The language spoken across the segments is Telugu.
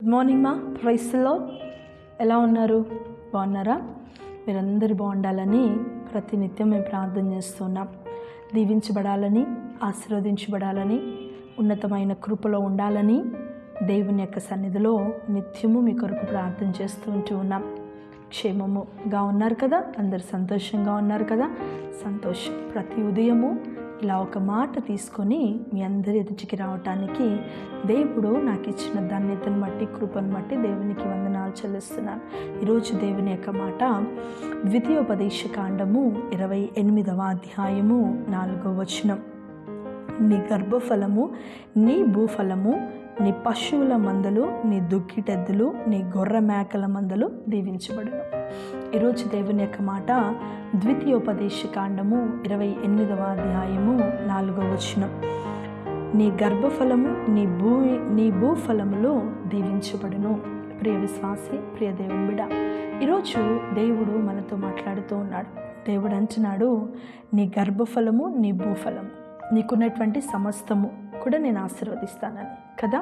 గుడ్ మార్నింగ్ మా, ప్రైస్ ది లార్డ్. ఎలా ఉన్నారు? బాగున్నారా? మీరందరూ బాగుండాలని ప్రతినిత్యం మేము ప్రార్థన చేస్తున్నాం. దీవించబడాలని, ఆశీర్వదించబడాలని, ఉన్నతమైన కృపలో ఉండాలని దేవుని యొక్క సన్నిధిలో నిత్యము మీ కొరకు ప్రార్థన చేస్తూ ఉన్నాం. క్షేమముగా ఉన్నారు కదా? అందరు సంతోషంగా ఉన్నారు కదా? సంతోషం. ప్రతి ఉదయము ఇలా ఒక మాట తీసుకొని మీ అందరి ఎదుటికి రావటానికి దేవుడు నాకు ఇచ్చిన ధన్యతను బట్టి, కృపను బట్టి దేవునికి వందనాలు చెల్లిస్తున్నాను. ఈరోజు దేవుని యొక్క మాట ద్వితీయోపదేశకాండము 28వ అధ్యాయము 4వ వచనం. నీ గర్భఫలము, నీ భూఫలము, నీ పశువుల మందలు, నీ దుక్కిటెద్దులు, నీ గొర్రె మేకల మందలు దీవించబడును. ఈరోజు దేవుని యొక్క మాట ద్వితీయోపదేశకాండము 28వ అధ్యాయము 4వ వచనం. నీ గర్భఫలము, నీ భూఫలములు దీవించబడును. ప్రియ విశ్వాసి, ప్రియ దేవుని బిడ్డ, ఈరోజు దేవుడు మనతో మాట్లాడుతూ ఉన్నాడు. దేవుడు అంటున్నాడు, నీ గర్భఫలము, నీ భూఫలము, నీకున్నటువంటి సమస్తము కూడా నేను ఆశీర్వదిస్తానని కదా.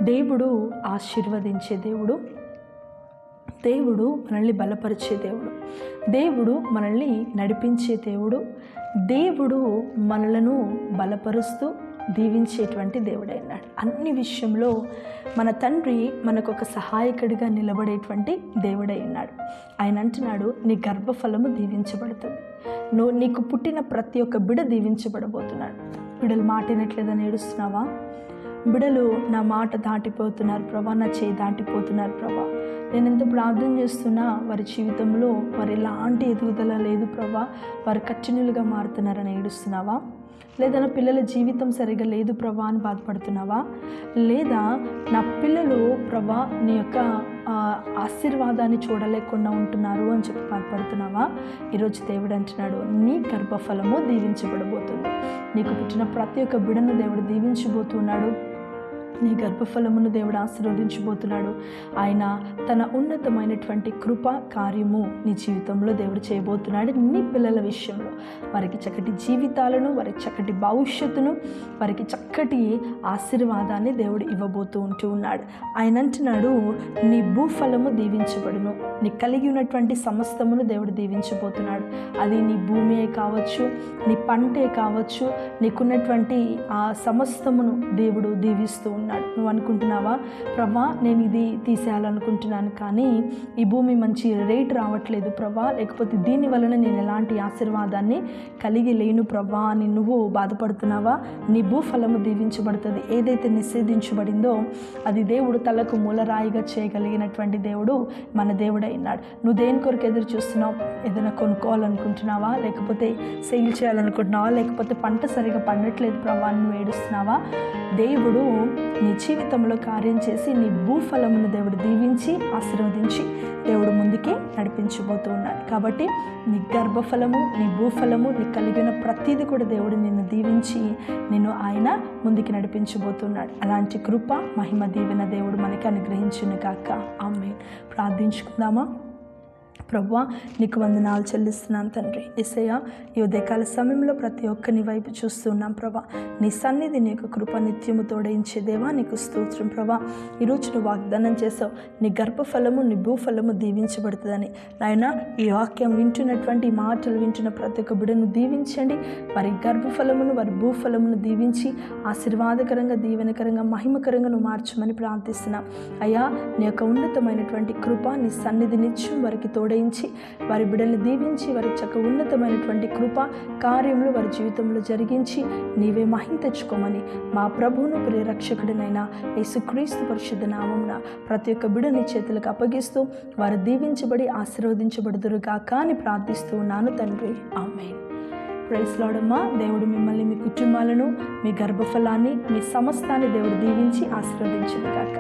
దేవుడు ఆశీర్వదించే దేవుడు, దేవుడు మనల్ని బలపరిచే దేవుడు, దేవుడు మనల్ని నడిపించే దేవుడు, దేవుడు మనలను బలపరుస్తూ దీవించేటువంటి దేవుడై ఉన్నాడు. అన్ని విషయంలో మన తండ్రి మనకు ఒక సహాయకుడిగా నిలబడేటువంటి దేవుడై ఉన్నాడు. ఆయన అంటున్నాడు, నీ గర్భఫలము దీవించబడుతుంది. నీకు పుట్టిన ప్రతి ఒక్క బిడ దీవించబడబోతున్నాడు. బిడలు మాట వినట్లేదని ఏడుస్తున్నావా? బిడలు నా మాట దాటిపోతున్నారు ప్రభా, నా చేయి దాటిపోతున్నారు ప్రభా, నేను ఎంత ప్రార్థన చేస్తున్నా వారి జీవితంలో వారు ఎలాంటి ఎదుగుదల లేదు ప్రభా, వారు కఠినులుగా మారుతున్నారని ఏడుస్తున్నావా? లేదా నా పిల్లల జీవితం సరిగా లేదు ప్రభా అని బాధపడుతున్నావా? లేదా నా పిల్లలు ప్రభా నీ యొక్క ఆశీర్వాదాన్ని చూడలేకుండా ఉంటున్నారు అని చెప్పి బాధపడుతున్నావా? ఈరోజు దేవుడు అంటున్నాడు, నీ గర్భఫలము దీవించబడబోతుంది. నీకు పుట్టిన ప్రతి ఒక్క బిడను దేవుడు దీవించబోతున్నాడు. నీ గర్భఫలమును దేవుడు ఆశీర్వదించబోతున్నాడు. ఆయన తన ఉన్నతమైనటువంటి కృప కార్యము నీ జీవితంలో దేవుడు చేయబోతున్నాడు. నీ పిల్లల విషయంలో వారికి చక్కటి జీవితాలను, వారికి చక్కటి భవిష్యత్తును, వారికి చక్కటి ఆశీర్వాదాన్ని దేవుడు ఇవ్వబోతూ ఉన్నాడు. ఆయన అంటున్నాడు, నీ భూఫలము దీవించబడును. నీ కలిగి ఉన్నటువంటి సమస్తమును దేవుడు దీవించబోతున్నాడు. అది నీ భూమియే కావచ్చు, నీ పంటే కావచ్చు, నీకున్నటువంటి ఆ సమస్తమును దేవుడు దీవిస్తూ ఉన్నాడు. నువ్వు అనుకుంటున్నావా, ప్రభా నేను ఇది తీసేయాలనుకుంటున్నాను కానీ ఈ భూమి మంచి రేట్ రావట్లేదు ప్రభా, లేకపోతే దీని వలన నేను ఎలాంటి ఆశీర్వాదాన్ని కలిగి లేను ప్రభా అని నువ్వు బాధపడుతున్నావా? నీ భూఫలము దీవించబడుతుంది. ఏదైతే నిషేధించబడిందో అది దేవుడు తలకు మూలరాయిగా చేయగలిగినటువంటి దేవుడు మన దేవుడై ఉన్నాడు. నువ్వు దేని కొరకు ఎదురు చూస్తున్నావు? ఏదైనా కొనుక్కోవాలనుకుంటున్నావా? లేకపోతే సేల్ చేయాలనుకుంటున్నావా? లేకపోతే పంట సరిగా పండట్లేదు ప్రభా అని నువ్వు ఏడుస్తున్నావా? దేవుడు నీ జీవితంలో కార్యం చేసి నీ భూఫలమును దేవుడు దీవించి ఆశీర్వదించి దేవుడు ముందుకి నడిపించబోతూ ఉన్నాడు. కాబట్టి నీ గర్భఫలము, నీ భూఫలము, నీ కలిగిన ప్రతిదీ కూడా దేవుడు నిన్ను దీవించి నిన్ను ఆయన ముందుకి నడిపించబోతున్నాడు. అలాంటి కృప, మహిమ, దీవెన దేవుడు మనకి అనుగ్రహించును గాక. ఆమేన్. ప్రార్థించుకుందామా? ప్రభువా నీకు వందనాలు చెల్లిస్తున్నాను తండ్రి. యేసయ్యా, ఈ ఉదయకాల సమయంలో ప్రతి ఒక్కరిని వైపు చూస్తున్నాం ప్రభా. నీ సన్నిధి, నీకు కృప నిత్యము తోడయించే దేవా నీకు స్తోత్రం ప్రభా. ఈరోజు నువ్వు వాగ్దానం చేసావు, నీ గర్భఫలము, నీ భూఫలము దీవించబడుతుందని. నాయన, ఈ వాక్యం వింటున్నటువంటి మాటలు వింటున్న ప్రతి ఒక్క బిడ్డను దీవించండి. వారి గర్భఫలమును, వారి భూఫలమును దీవించి ఆశీర్వాదకరంగా, దీవెనకరంగా, మహిమకరంగా నువ్వు మార్చమని ప్రార్థిస్తున్నాం. అయ్యా, నీ యొక్క ఉన్నతమైనటువంటి కృప, నీ సన్నిధి నిత్యం వారికి తోడై వారి బిడ్డల్ని దీవించి వారి చక్క ఉన్నతమైనటువంటి కృప కార్యములు వారి జీవితంలో జరిగించి నీవే మహిమ తెచ్చుకోమని మా ప్రభువును ప్రియరక్షకుడినైనా యేసుక్రీస్తు పరిశుద్ధ నామమున ప్రతి ఒక్క బిడ్డని చేతులకు అప్పగిస్తూ వారు దీవించబడి ఆశీర్వదించబడుదురుగాక అని ప్రార్థిస్తూ ఉన్నాను తండ్రి. ఆమేన్. ప్రైజ్ లార్డ్ అమ్మా. దేవుడు మిమ్మల్ని, మీ కుటుంబాలను, మీ గర్భఫలాన్ని, మీ సమస్తాన్ని దేవుడు దీవించి ఆశీర్వదించుగాక.